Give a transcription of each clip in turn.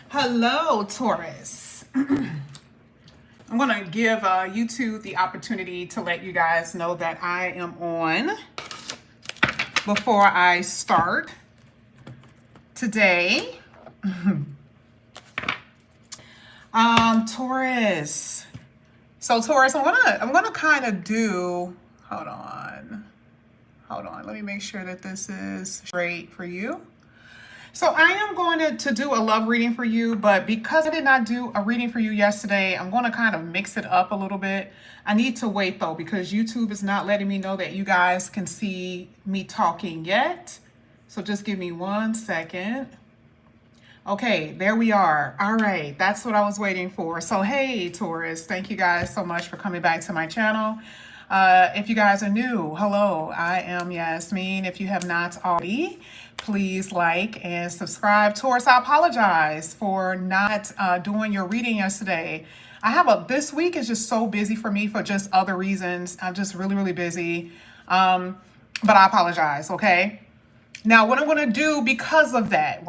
Hello, Taurus. I'm going to give YouTube the opportunity to let you guys know that I am on before I start today. Taurus. So Taurus, I'm gonna kind of do, hold on. Let me make sure that this is straight for you. So I am going to do a love reading for you, but because I did not do a reading for you yesterday, I'm going to kind of mix it up a little bit. I need to wait though, because YouTube is not letting me know that you guys can see me talking yet. So just give me 1 second. Okay, there we are. All right, that's what I was waiting for. So hey, Taurus, thank you guys so much for coming back to my channel. If you guys are new, hello, I am Yasmin. If you have not already, please like and subscribe. Taurus, I apologize for not doing your reading yesterday. This week is just so busy for me for just other reasons. I'm just really busy. But I apologize, okay? Now, what I'm going to do because of that,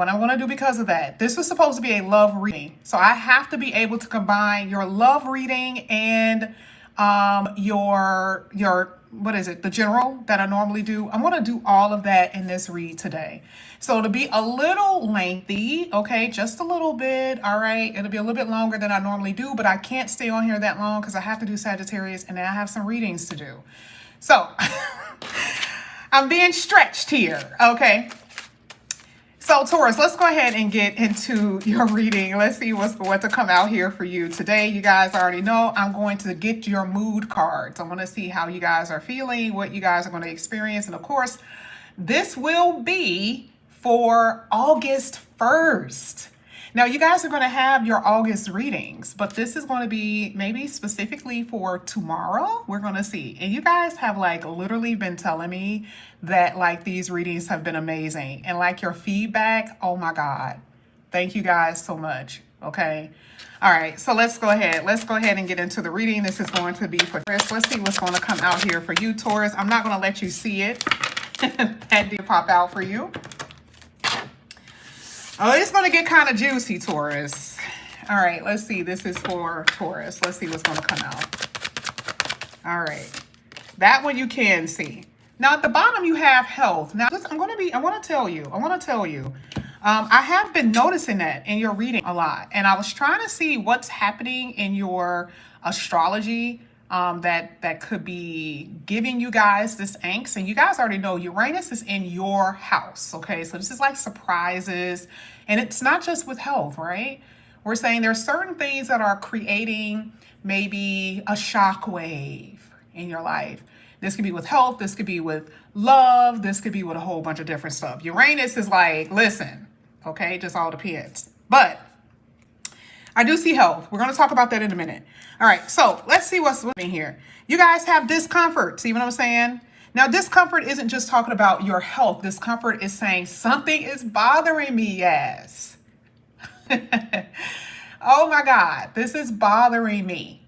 this was supposed to be a love reading. So I have to be able to combine your love reading and your what is it, the general that I normally do. I'm going to do all of that in this read today. So it'll be a little lengthy, okay, just a little bit. All right, it'll be a little bit longer than I normally do, but I can't stay on here that long because I have to do Sagittarius and then I have some readings to do. So I'm being stretched here, okay? So Taurus, let's go ahead and get into your reading. Let's see what to come out here for you today. You guys already know I'm going to get your mood cards. I want to see how you guys are feeling, what you guys are going to experience. And of course, this will be for August 1st. Now, you guys are going to have your August readings, but this is going to be maybe specifically for tomorrow. We're going to see. And you guys have like literally been telling me that like these readings have been amazing. And like your feedback, oh my God. Thank you guys so much. Okay. All right. So let's go ahead. And get into the reading. This is going to be for Taurus. Let's see what's going to come out here for you, Taurus. I'm not going to let you see it. That did pop out for you. Oh, it's going to get kind of juicy, Taurus. All right, let's see. This is for Taurus. Let's see what's going to come out. All right. That one you can see. Now, at the bottom, you have health. Now, I want to tell you. I have been noticing that in your reading a lot. And I was trying to see what's happening in your astrology that could be giving you guys this angst. And you guys already know Uranus is in your house, okay? So this is like surprises. And it's not just with health, right? We're saying there's certain things that are creating maybe a shock wave in your life. This could be with health. This could be with love. This could be with a whole bunch of different stuff. Uranus is like, listen, okay? It just all depends. But I do see health. We're going to talk about that in a minute. All right, so let's see what's in here. You guys have discomfort. See what I'm saying? Now, discomfort isn't just talking about your health. Discomfort is saying something is bothering me, yes. Oh my God, this is bothering me.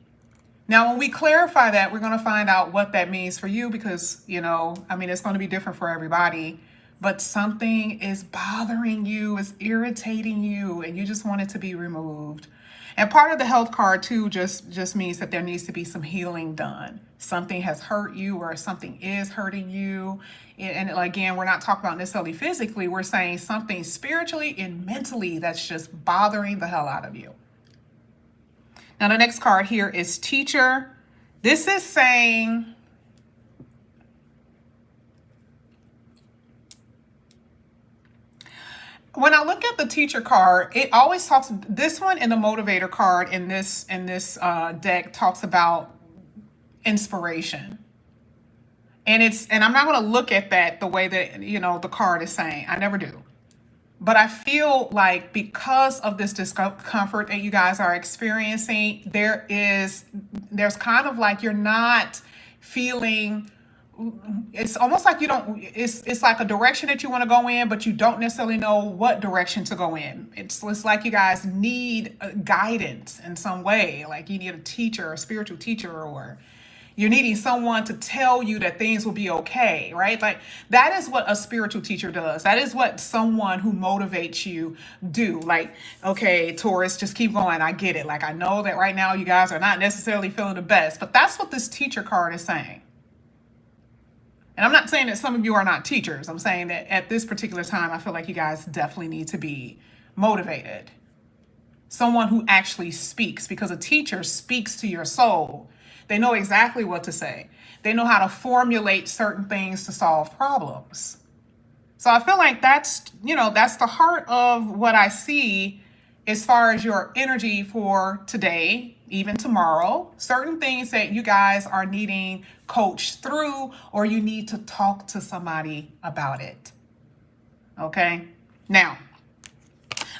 Now, when we clarify that, we're going to find out what that means for you because, it's going to be different for everybody. But something is bothering you, is irritating you, and you just want it to be removed. And part of the health card too just means that there needs to be some healing done. Something has hurt you or something is hurting you. And again, we're not talking about necessarily physically. We're saying something spiritually and mentally that's just bothering the hell out of you. Now, the next card here is teacher. This is saying when I look at the teacher card, it always talks, this one and the motivator card in this deck talks about inspiration. And I'm not going to look at that the way that, the card is saying. I never do. But I feel like because of this discomfort that you guys are experiencing, there's kind of like you're not feeling, it's almost like it's like a direction that you want to go in, but you don't necessarily know what direction to go in. It's like you guys need guidance in some way, like you need a teacher, a spiritual teacher, or You're needing someone to tell you that things will be okay, right? Like that is what a spiritual teacher does. That is what someone who motivates you do. Like, okay, Taurus, just keep going. I get it. Like, I know that right now you guys are not necessarily feeling the best, but that's what this teacher card is saying. And I'm not saying that some of you are not teachers. I'm saying that at this particular time, I feel like you guys definitely need to be motivated. Someone who actually speaks, because a teacher speaks to your soul. They know exactly what to say. They know how to formulate certain things to solve problems. So I feel like that's the heart of what I see as far as your energy for today, even tomorrow. Certain things that you guys are needing coached through, or you need to talk to somebody about it. Okay? Now,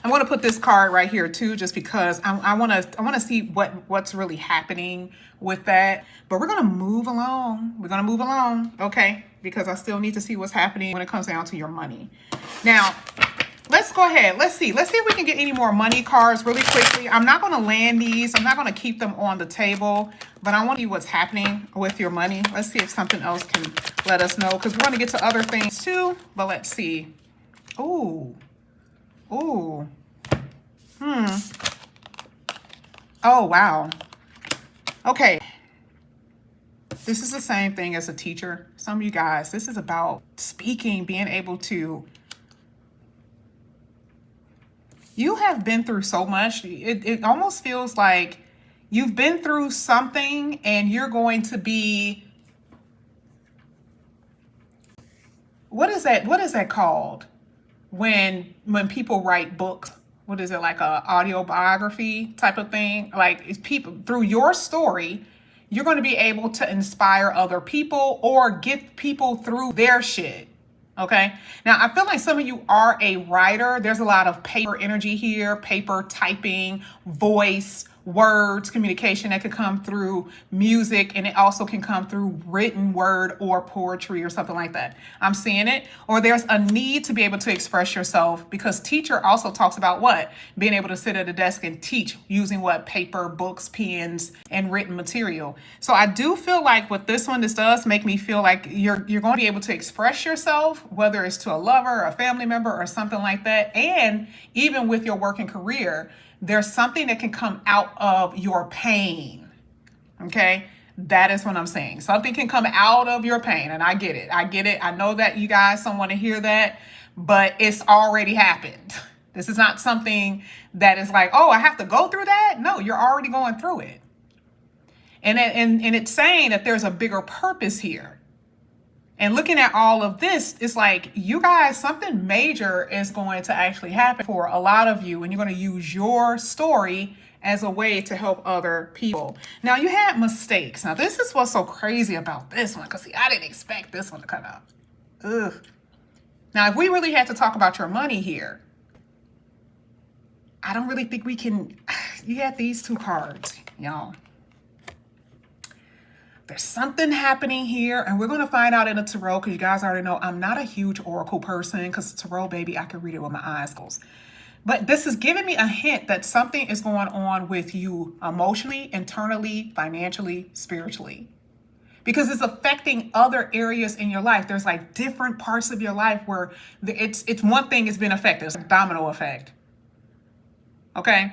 I'm going to put this card right here too, just because I want to see what's really happening with that. But we're going to move along. We're going to move along, okay? Because I still need to see what's happening when it comes down to your money. Now, let's go ahead. Let's see if we can get any more money cards really quickly. I'm not going to land these. I'm not going to keep them on the table, but I want to see what's happening with your money. Let's see if something else can let us know, because we're going to get to other things too. But let's see. Ooh. Ooh. Oh, wow. Okay. This is the same thing as a teacher. Some of you guys, this is about speaking, being able to. You have been through so much. It almost feels like you've been through something and you're going to be. What is that? What is that called? When people write books, what is it, like a audio biography type of thing? Like, it's people through your story, you're going to be able to inspire other people or get people through their shit. Okay. Now, I feel like some of you are a writer. There's a lot of paper energy here, paper typing, voice, words, communication that could come through music, and it also can come through written word or poetry or something like that. I'm seeing it. Or there's a need to be able to express yourself, because teacher also talks about what? Being able to sit at a desk and teach using what? Paper, books, pens, and written material. So I do feel like with this one, this does make me feel like you're going to be able to express yourself, whether it's to a lover, a family member, or something like that. And even with your working career, there's something that can come out of your pain. Okay? That is what I'm saying. Something can come out of your pain. And I get it. I get it. I know that you guys don't want to hear that, but it's already happened. This is not something that is like, oh, I have to go through that. No, you're already going through it. And it's saying that there's a bigger purpose here. And looking at all of this, it's like, you guys, something major is going to actually happen for a lot of you, and you're going to use your story as a way to help other people. Now, you had mistakes. Now, this is what's so crazy about this one, because I didn't expect this one to come out. Ugh. Now, if we really had to talk about your money here, I don't really think we can. You had these two cards, y'all. There's something happening here, and we're going to find out in the tarot, because you guys already know I'm not a huge oracle person, because tarot, baby, I can read it with my eyes closed. But this is giving me a hint that something is going on with you emotionally, internally, financially, spiritually, because it's affecting other areas in your life. There's like different parts of your life where it's one thing has been affected. It's a domino effect. Okay.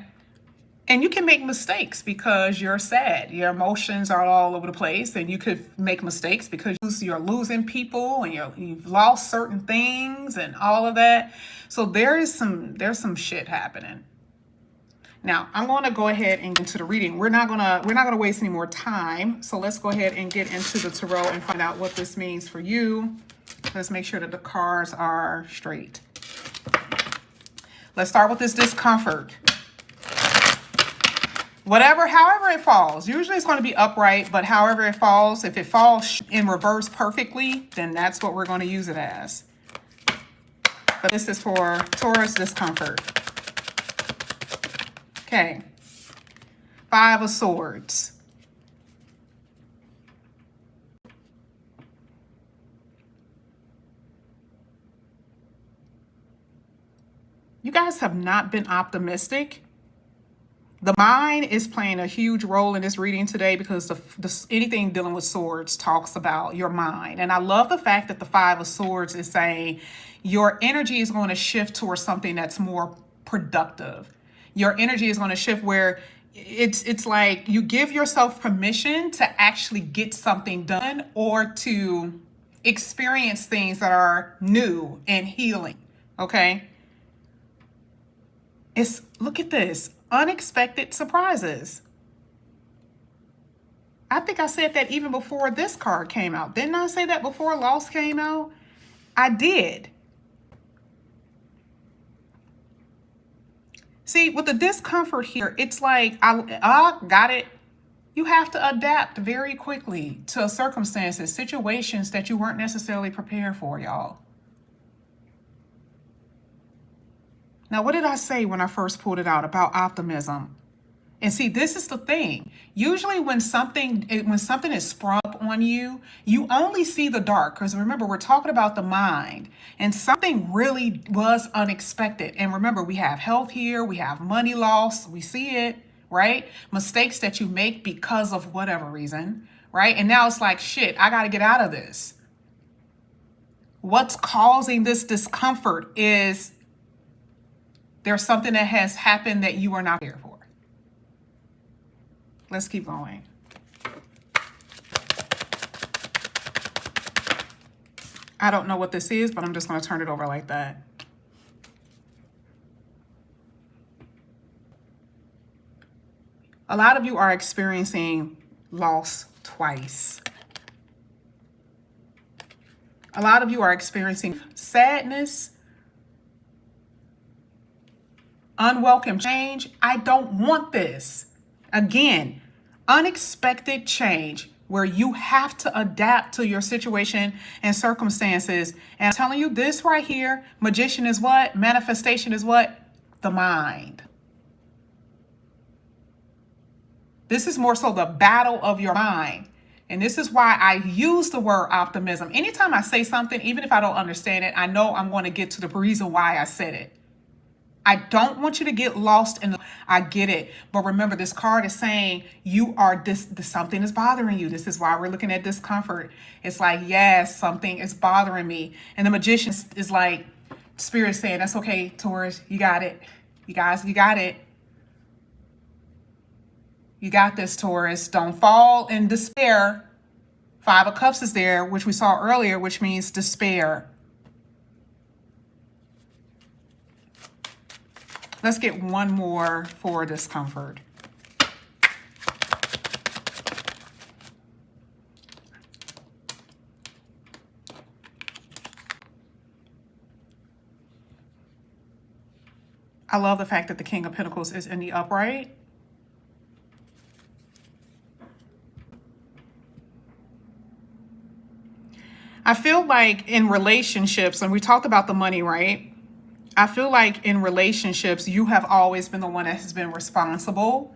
And you can make mistakes because you're sad. Your emotions are all over the place, and you could make mistakes because you're losing people and you've lost certain things and all of that. So there's some shit happening. Now, I'm going to go ahead and get into the reading. We're not gonna waste any more time. So let's go ahead and get into the tarot and find out what this means for you. Let's make sure that the cards are straight. Let's start with this discomfort. However it falls, usually it's going to be upright, but however it falls, if it falls in reverse perfectly, then that's what we're going to use it as. But this is for Taurus discomfort. Okay. 5 of Swords. You guys have not been optimistic. The mind is playing a huge role in this reading today because anything dealing with swords talks about your mind. And I love the fact that the Five of Swords is saying your energy is going to shift towards something that's more productive. Your energy is going to shift where it's like you give yourself permission to actually get something done or to experience things that are new and healing. Okay? Look at this. Unexpected surprises. I think I said that even before this card came out. Didn't I say that before Lost came out? I did. See, with the discomfort here, it's like, got it. You have to adapt very quickly to circumstances, situations that you weren't necessarily prepared for, y'all. Now, what did I say when I first pulled it out about optimism? And see, this is the thing. Usually when something is sprung up on you, you only see the dark. Because remember, we're talking about the mind. And something really was unexpected. And remember, we have health here. We have money loss. We see it, right? Mistakes that you make because of whatever reason, right? And now it's like, shit, I got to get out of this. What's causing this discomfort is there's something that has happened that you are not prepared for. Let's keep going. I don't know what this is, but I'm just going to turn it over like that. A lot of you are experiencing loss twice. A lot of you are experiencing sadness, unwelcome change. I don't want this. Again, unexpected change where you have to adapt to your situation and circumstances. And I'm telling you this right here, magician is what? Manifestation is what? The mind. This is more so the battle of your mind. And this is why I use the word optimism. Anytime I say something, even if I don't understand it, I know I'm going to get to the reason why I said it. I don't want you to get lost in I get it. But remember, this card is saying you are something is bothering you. This is why we're looking at discomfort. It's like, yes, something is bothering me. And the magician is like, Spirit saying, that's okay, Taurus, you got it. You guys, you got it. You got this, Taurus. Don't fall in despair. Five of Cups is there, which we saw earlier, which means despair. Let's get one more for discomfort. I love the fact that the King of Pentacles is in the upright. I feel like in relationships, and we talked about the money, right? I feel like in relationships, you have always been the one that has been responsible,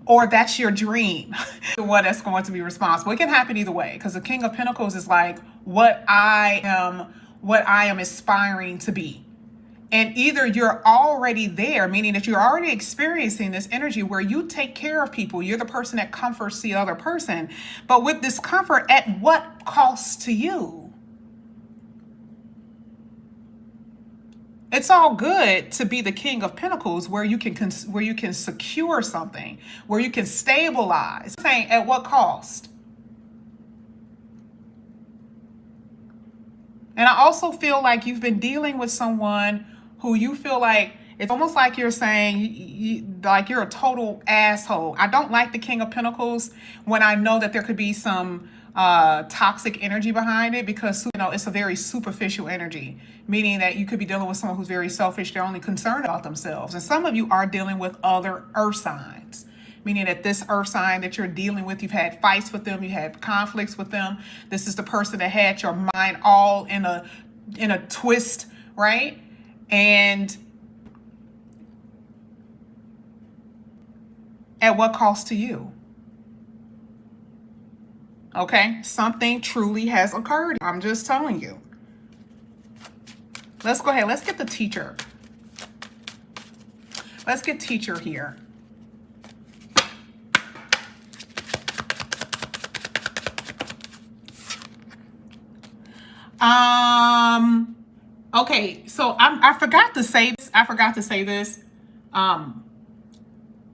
or that's your dream, the one that's going to be responsible. It can happen either way, because the King of Pentacles is like what I am aspiring to be. And either you're already there, meaning that you're already experiencing this energy where you take care of people. You're the person that comforts the other person. But with discomfort, at what cost to you? It's all good to be the King of Pentacles where you can secure something, where you can stabilize. I'm saying at what cost? And I also feel like you've been dealing with someone who you feel like it's almost like you're saying like you're a total asshole. I don't like the King of Pentacles when I know that there could be some toxic energy behind it, because it's a very superficial energy, meaning that you could be dealing with someone who's very selfish. They're only concerned about themselves. And some of you are dealing with other earth signs, meaning that this earth sign that you're dealing with, you've had fights with them, you had conflicts with them. This is the person that had your mind all in a twist, right? And at what cost to you? Okay, something truly has occurred. I'm just telling you. Let's go ahead. Let's get the teacher. Let's get teacher here. Okay, so I forgot to say this. I forgot to say this.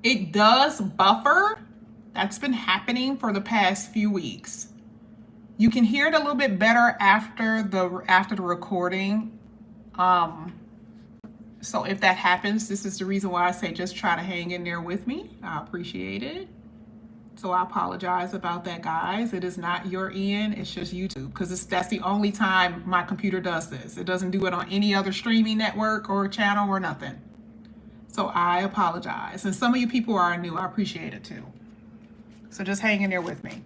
It does buffer. That's been happening for the past few weeks. You can hear it a little bit better after the recording. So if that happens, this is the reason why I say just try to hang in there with me. I appreciate it. So I apologize about that, guys. It is not your end, it's just YouTube, because that's the only time my computer does this. It doesn't do it on any other streaming network or channel or nothing. So I apologize. And some of you people are new. I appreciate it too. So just hang in there with me.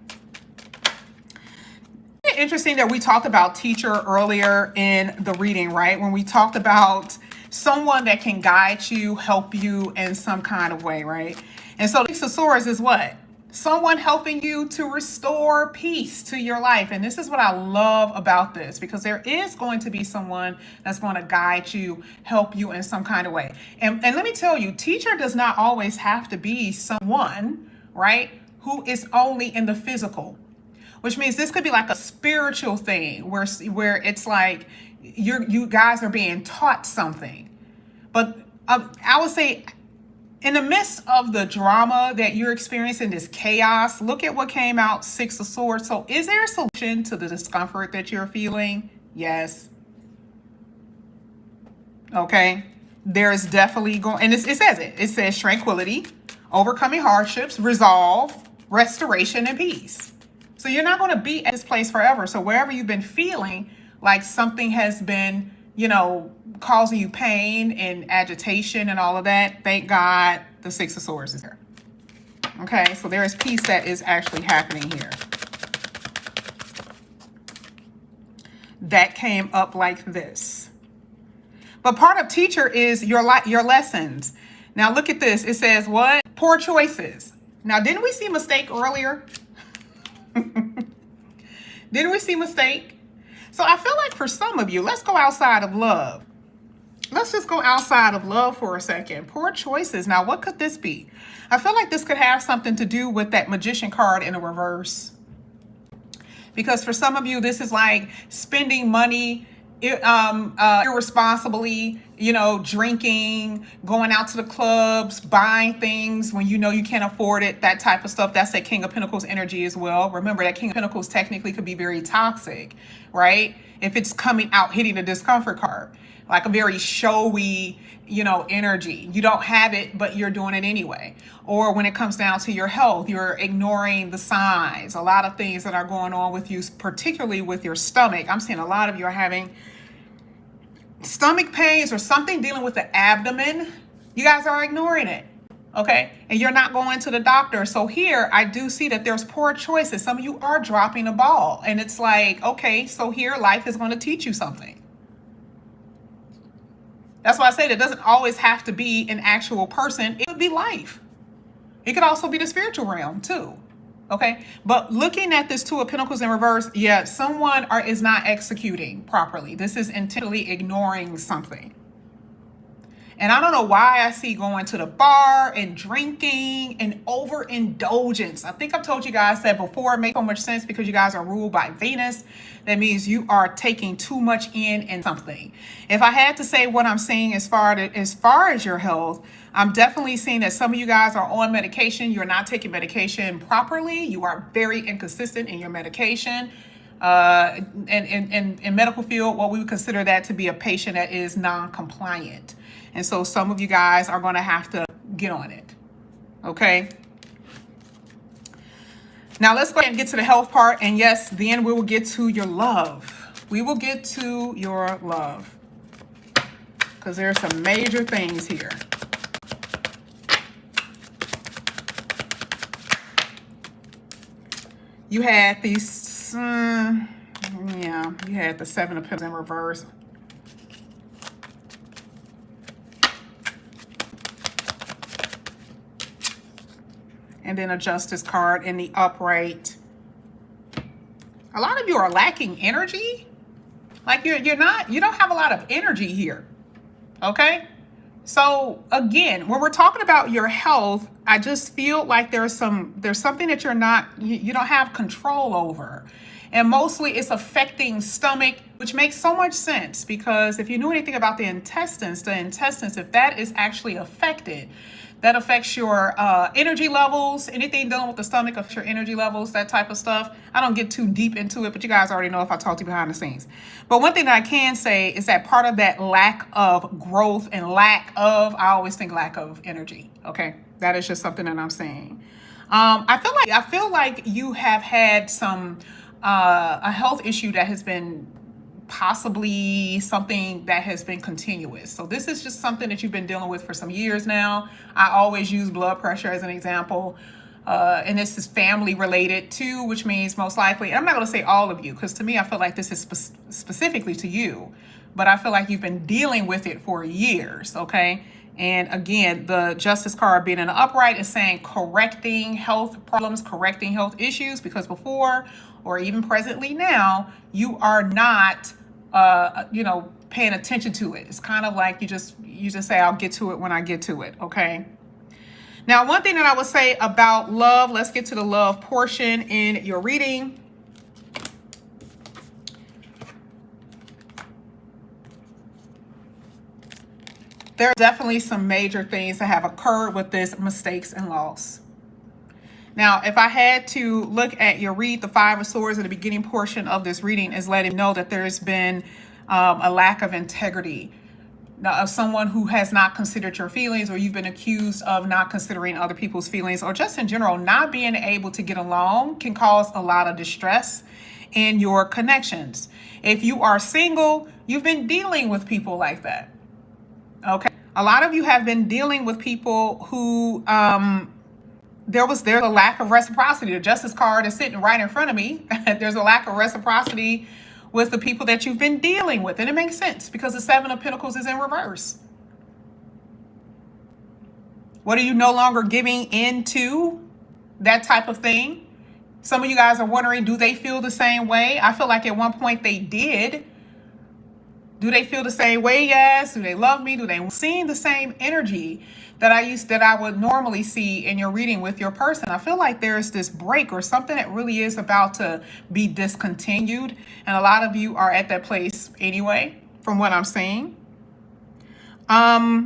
Interesting that we talked about teacher earlier in the reading, right? When we talked about someone that can guide you, help you in some kind of way, right? And so the Six of Swords is what? Someone helping you to restore peace to your life. And this is what I love about this, because there is going to be someone that's going to guide you, help you in some kind of way. And let me tell you, teacher does not always have to be someone, right, who is only in the physical, which means this could be like a spiritual thing where it's like you guys are being taught something. But I would say, in the midst of the drama that you're experiencing, this chaos, look at what came out, Six of Swords. So is there a solution to the discomfort that you're feeling? Yes. Okay. There's definitely going, and it says it. It says tranquility, overcoming hardships, resolve, restoration, and peace. So you're not going to be at this place forever. So wherever you've been feeling like something has been, causing you pain and agitation and all of that, thank God the Six of Swords is here. Okay, so there is peace that is actually happening here. That came up like this. But part of teacher is your lessons. Now look at this. It says what? Poor choices. Now, didn't we see mistake earlier? Didn't we see mistake? So I feel like for some of you, let's go outside of love. Let's just go outside of love for a second. Poor choices. Now, what could this be? I feel like this could have something to do with that Magician card in a reverse. Because for some of you, this is like spending money irresponsibly, drinking, going out to the clubs, buying things when you know you can't afford it, that type of stuff. That's that King of Pentacles energy as well. Remember that King of Pentacles technically could be very toxic, right? If it's coming out hitting the discomfort card, like a very showy, energy. You don't have it, but you're doing it anyway. Or when it comes down to your health, you're ignoring the signs. A lot of things that are going on with you, particularly with your stomach. I'm seeing a lot of you are having stomach pains or something dealing with the abdomen. You guys are ignoring it. Okay. And you're not going to the doctor. So here I do see that there's poor choices. Some of you are dropping a ball, and it's like, okay, so here life is going to teach you something. That's why I say that it doesn't always have to be an actual person. It could be life. It could also be the spiritual realm too. Okay. But looking at this Two of Pentacles in reverse, yeah, someone is not executing properly. This is intentionally ignoring something. And I don't know why I see going to the bar and drinking and overindulgence. I think I've told you guys that before. It makes so much sense because you guys are ruled by Venus. That means you are taking too much in something. If I had to say what I'm seeing as far as your health, I'm definitely seeing that some of you guys are on medication. You're not taking medication properly. You are very inconsistent in your medication. And in medical field, what we would consider that to be a patient that is non-compliant. And so some of you guys are going to have to get on it. Okay. Now let's go ahead and get to the health part. And yes, then we will get to your love. We will get to your love, because there are some major things here. You had these, you had the Seven of Pentacles in reverse. And then a Justice card in the upright. A lot of you are lacking energy. Like you don't have a lot of energy here. Okay? So again, when we're talking about your health, I just feel like there's something that you don't have control over. And mostly it's affecting stomach, which makes so much sense because if you knew anything about the intestines, if that is actually affected, that affects your energy levels. Anything dealing with the stomach affects your energy levels, that type of stuff. I don't get too deep into it, but you guys already know if I talk to you behind the scenes. But one thing that I can say is that part of that lack of growth and I always think lack of energy. Okay, that is just something that I'm saying. I feel like you have had some a health issue that has been possibly something that has been continuous. So this is just something that you've been dealing with for some years now. I always use blood pressure as an example. And this is family related too, which means most likely, I'm not going to say all of you, because to me, I feel like this is specifically to you, but I feel like you've been dealing with it for years. Okay. And again, the Justice card being in the upright is saying correcting health problems, correcting health issues, because before or even presently now, you are not, paying attention to it. It's kind of like you just say, I'll get to it when I get to it. Okay. Now, one thing that I would say about love, let's get to the love portion in your reading. There are definitely some major things that have occurred with this mistakes and loss. Now, if I had to look at your read, the Five of Swords at the beginning portion of this reading is letting know that there's been a lack of integrity. Now, of someone who has not considered your feelings, or you've been accused of not considering other people's feelings, or just in general, not being able to get along can cause a lot of distress in your connections. If you are single, you've been dealing with people like that. Okay. A lot of you have been dealing with people who, there's a lack of reciprocity. The Justice card is sitting right in front of me. There's a lack of reciprocity with the people that you've been dealing with. And it makes sense because the Seven of Pentacles is in reverse. What are you no longer giving into? That type of thing. Some of you guys are wondering, do they feel the same way? I feel like at one point they did. Do they feel the same way? Yes. Do they love me? Do they see the same energy that I would normally see in your reading with your person? I feel like there's this break or something that really is about to be discontinued. And a lot of you are at that place anyway, from what I'm seeing. I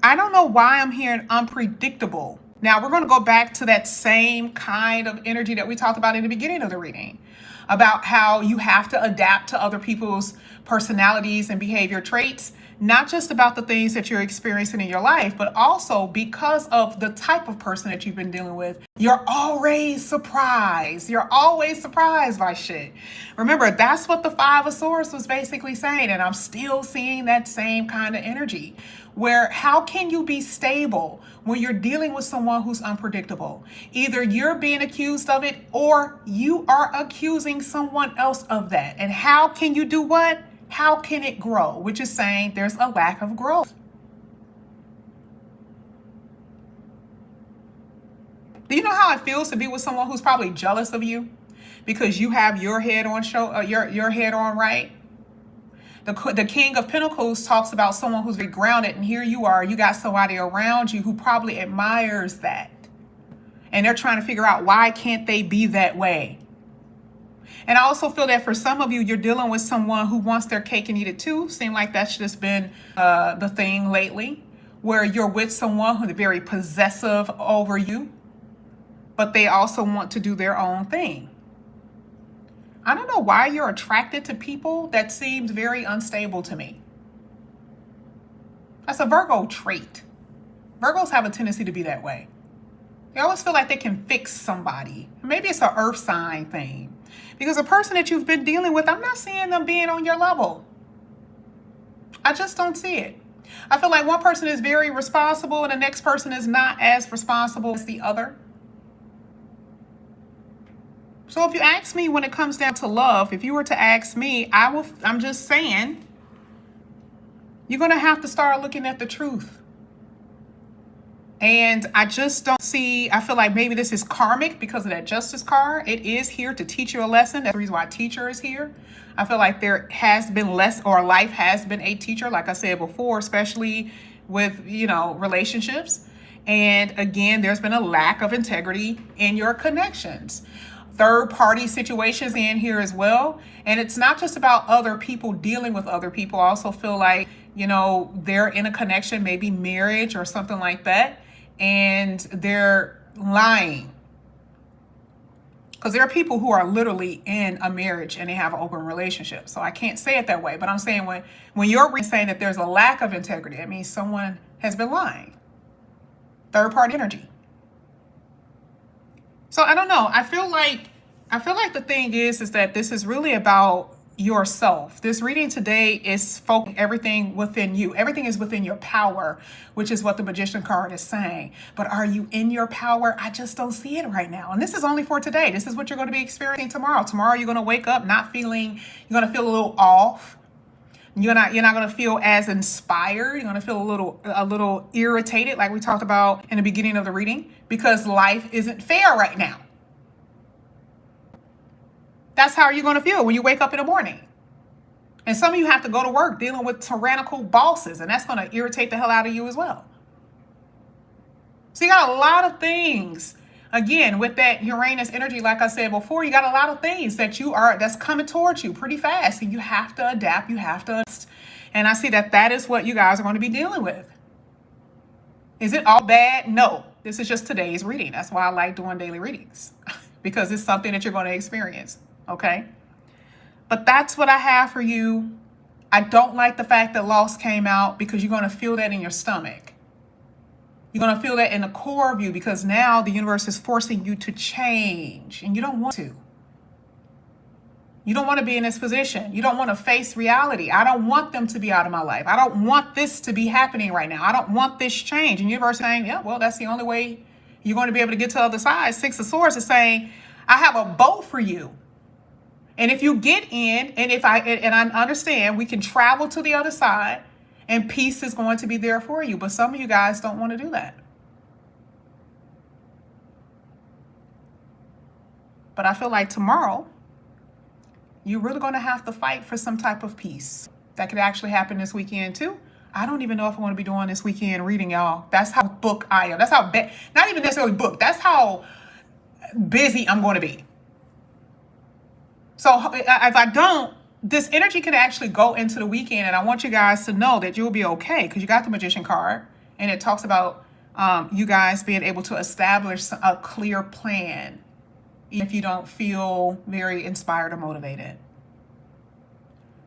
don't know why I'm hearing unpredictable. Now we're going to go back to that same kind of energy that we talked about in the beginning of the reading, about how you have to adapt to other people's personalities and behavior traits, not just about the things that you're experiencing in your life, but also because of the type of person that you've been dealing with. You're always surprised. You're always surprised by shit. Remember, that's what the Five of Swords was basically saying. And I'm still seeing that same kind of energy where how can you be stable when you're dealing with someone who's unpredictable? Either you're being accused of it or you are accusing someone else of that. And how can you do what? How can it grow? Which is saying there's a lack of growth. Do you know how it feels to be with someone who's probably jealous of you because you have your head on your head on right? The King of Pentacles talks about someone who's very grounded, and here you are, you got somebody around you who probably admires that. And they're trying to figure out, why can't they be that way? And I also feel that for some of you, you're dealing with someone who wants their cake and eat it too. Seems like that's just been the thing lately, where you're with someone who's very possessive over you, but they also want to do their own thing. I don't know why you're attracted to people that seems very unstable to me. That's a Virgo trait. Virgos have a tendency to be that way. They always feel like they can fix somebody. Maybe it's an earth sign thing. Because the person that you've been dealing with, I'm not seeing them being on your level. I just don't see it. I feel like one person is very responsible and the next person is not as responsible as the other. So if you ask me when it comes down to love, if you were to ask me, I'm just saying, you're going to have to start looking at the truth. And I just don't see, I feel like maybe this is karmic because of that Justice card. It is here to teach you a lesson. That's the reason why teacher is here. I feel like there has been life has been a teacher, like I said before, especially with, relationships. And again, there's been a lack of integrity in your connections. third party situations in here as well. And it's not just about other people dealing with other people. I also feel like, you know, they're in a connection, maybe marriage or something like that, and they're lying. Because there are people who are literally in a marriage and they have an open relationship. So I can't say it that way, but I'm saying when you're saying that there's a lack of integrity, it means someone has been lying. Third party energy. So I don't know. I feel like the thing is that this is really about yourself. This reading today is focusing everything within you. Everything is within your power, which is what the Magician card is saying. But are you in your power? I just don't see it right now. And this is only for today. This is what you're going to be experiencing tomorrow. Tomorrow you're going to wake up not feeling, you're going to feel a little off. You're not going to feel as inspired. You're going to feel a little irritated, like we talked about in the beginning of the reading, because life isn't fair right now. That's how you're going to feel when you wake up in the morning. And some of you have to go to work dealing with tyrannical bosses, and that's going to irritate the hell out of you as well. So you got a lot of things. Again, with that Uranus energy, like I said before, you got a lot of things that's coming towards you pretty fast, and you have to adapt. You have to, and I see that is what you guys are going to be dealing with. Is it all bad? No, this is just today's reading. That's why I like doing daily readings, because it's something that you're going to experience. Okay. But that's what I have for you. I don't like the fact that loss came out, because you're going to feel that in your stomach. You're going to feel that in the core of you, because now the universe is forcing you to change, and you don't want to. You don't want to be in this position. You don't want to face reality. I don't want them to be out of my life. I don't want this to be happening right now. I don't want this change. And the universe is saying, yeah, well, that's the only way you're going to be able to get to the other side. Six of Swords is saying, I have a boat for you. And if you get in, and I understand, we can travel to the other side, and peace is going to be there for you. But some of you guys don't want to do that. But I feel like tomorrow, you're really going to have to fight for some type of peace. That could actually happen this weekend too. I don't even know if I want to be doing this weekend reading, y'all. That's how booked I am. That's how not even necessarily booked. That's how busy I'm going to be. So if I don't, this energy can actually go into the weekend, and I want you guys to know that you'll be okay, because you got the Magician card, and it talks about you guys being able to establish a clear plan, even if you don't feel very inspired or motivated.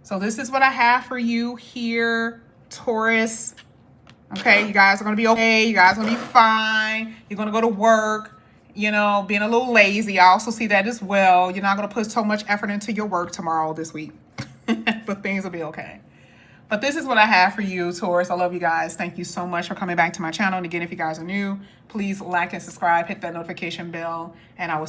So this is what I have for you here, Taurus. Okay, you guys are going to be okay. You guys are going to be fine. You're going to go to work. You know, being a little lazy. I also see that as well. You're not going to put so much effort into your work tomorrow, this week. But things will be okay. But this is what I have for you, Taurus. I love you guys. Thank you so much for coming back to my channel. And again, if you guys are new, please like and subscribe. Hit that notification bell. And I will